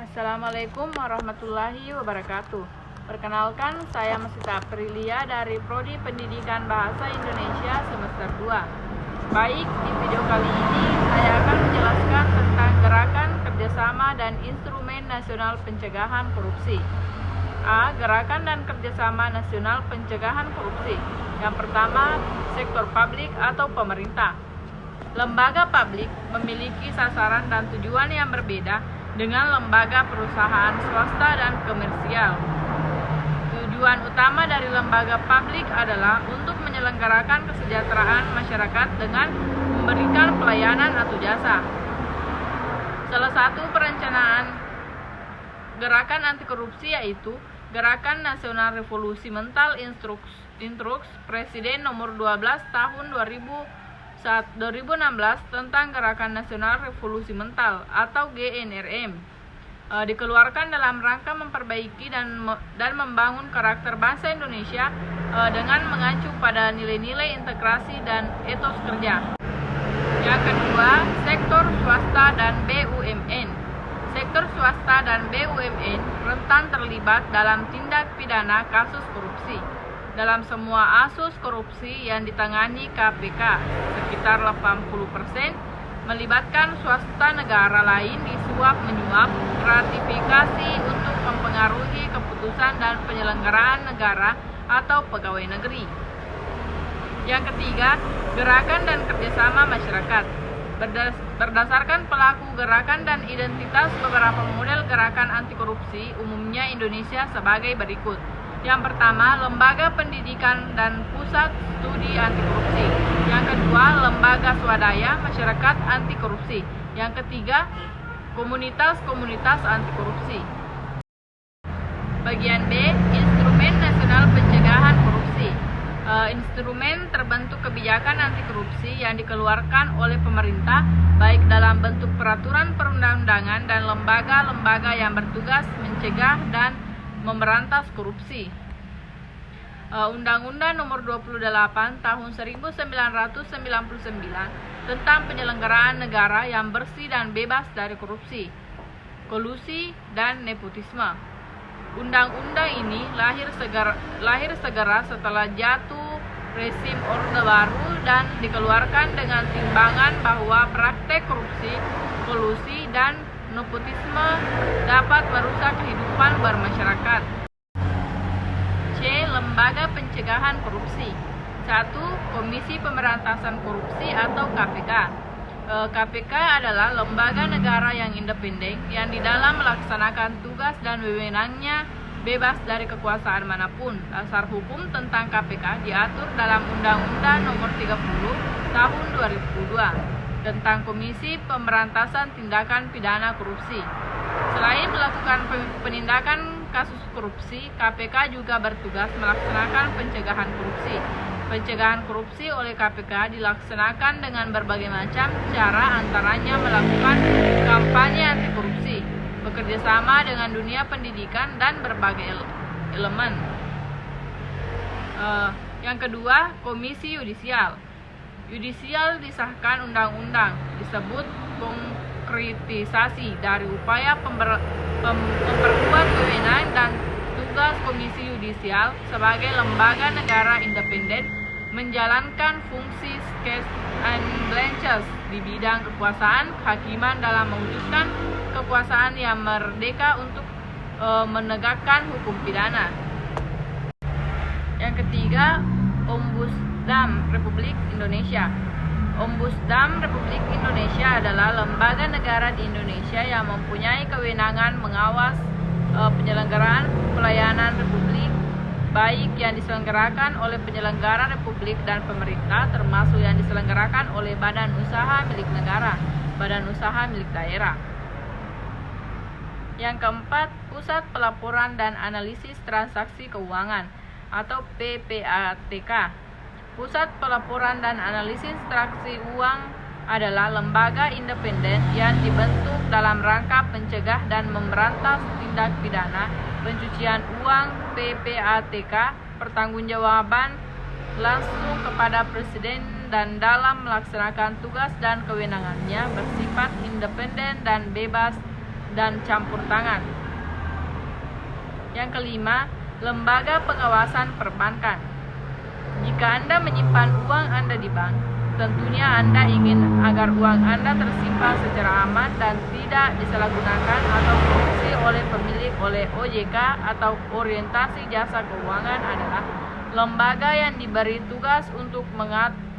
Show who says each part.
Speaker 1: Assalamualaikum warahmatullahi wabarakatuh. Perkenalkan, saya Mesita Aprilia dari Prodi Pendidikan Bahasa Indonesia semester 2. Baik, di video kali ini saya akan menjelaskan tentang gerakan kerjasama dan instrumen nasional pencegahan korupsi. A. Gerakan dan kerjasama nasional pencegahan korupsi. Yang pertama, sektor publik atau pemerintah. Lembaga publik memiliki sasaran dan tujuan yang berbeda dengan lembaga perusahaan swasta dan komersial. Tujuan utama dari lembaga publik adalah untuk menyelenggarakan kesejahteraan masyarakat dengan memberikan pelayanan atau jasa. Salah satu perencanaan gerakan anti korupsi yaitu Gerakan Nasional Revolusi Mental Instruks Presiden nomor 12 tahun 2016 tentang Gerakan Nasional Revolusi Mental atau GNRM dikeluarkan dalam rangka memperbaiki dan membangun karakter bangsa Indonesia dengan mengacu pada nilai-nilai integrasi dan etos kerja. Yang kedua, sektor swasta dan BUMN. Sektor swasta dan BUMN rentan terlibat dalam tindak pidana kasus korupsi. Dalam semua kasus korupsi yang ditangani KPK, sekitar 80% melibatkan swasta negara lain di suap-menyuap, gratifikasi untuk mempengaruhi keputusan dan penyelenggaraan negara atau pegawai negeri. Yang ketiga, gerakan dan kerjasama masyarakat. Berdasarkan pelaku gerakan dan identitas beberapa model gerakan anti korupsi, umumnya Indonesia sebagai berikut. Yang pertama, lembaga pendidikan dan pusat studi anti korupsi. Yang kedua, lembaga swadaya masyarakat anti korupsi. Yang ketiga, komunitas-komunitas anti korupsi. Bagian B, instrumen nasional pencegahan korupsi. Instrumen terbentuk kebijakan anti korupsi yang dikeluarkan oleh pemerintah baik dalam bentuk peraturan perundang-undangan dan lembaga-lembaga yang bertugas mencegah dan memberantas korupsi. Undang-Undang Nomor 28 Tahun 1999 tentang penyelenggaraan negara yang bersih dan bebas dari korupsi, kolusi, dan nepotisme. Undang-undang ini lahir segera setelah jatuh rezim Orde Baru dan dikeluarkan dengan timbangan bahwa praktek korupsi, kolusi, dan nepotisme dapat merusak kehidupan bermasyarakat. C. Lembaga Pencegahan Korupsi. 1. Komisi Pemberantasan Korupsi atau KPK. KPK adalah lembaga negara yang independen yang di dalam melaksanakan tugas dan wewenangnya bebas dari kekuasaan manapun. Dasar hukum tentang KPK diatur dalam Undang-Undang Nomor 30 Tahun 2002 tentang Komisi Pemberantasan Tindakan Pidana Korupsi. Selain melakukan penindakan kasus korupsi, KPK juga bertugas melaksanakan pencegahan korupsi. Pencegahan korupsi oleh KPK dilaksanakan dengan berbagai macam cara, antaranya melakukan kampanye anti korupsi, bekerjasama dengan dunia pendidikan dan berbagai elemen. Yang kedua, Komisi Yudisial. Yudisial disahkan undang-undang, disebut konkretisasi dari upaya memperkuat wewenang dan tugas Komisi Yudisial sebagai lembaga negara independen menjalankan fungsi checks and balances di bidang kekuasaan kehakiman dalam mewujudkan kekuasaan yang merdeka untuk menegakkan hukum pidana. Yang ketiga, Ombudsman Republik Indonesia. Ombudsman Republik Indonesia adalah lembaga negara di Indonesia yang mempunyai kewenangan mengawas penyelenggaraan pelayanan republik, baik yang diselenggarakan oleh penyelenggara republik dan pemerintah, termasuk yang diselenggarakan oleh badan usaha milik negara, badan usaha milik daerah. Yang keempat, Pusat Pelaporan dan Analisis Transaksi Keuangan atau PPATK. Pusat Pelaporan dan Analisis Transaksi Uang adalah lembaga independen yang dibentuk dalam rangka mencegah dan memberantas tindak pidana pencucian uang. PPATK pertanggungjawaban langsung kepada Presiden dan dalam melaksanakan tugas dan kewenangannya bersifat independen dan bebas dan campur tangan. Yang kelima, lembaga pengawasan perbankan. Jika Anda menyimpan uang Anda di bank, tentunya Anda ingin agar uang Anda tersimpan secara aman dan tidak disalahgunakan atau korupsi oleh pemilik. Oleh OJK atau Orientasi Jasa Keuangan adalah lembaga yang diberi tugas untuk mengatur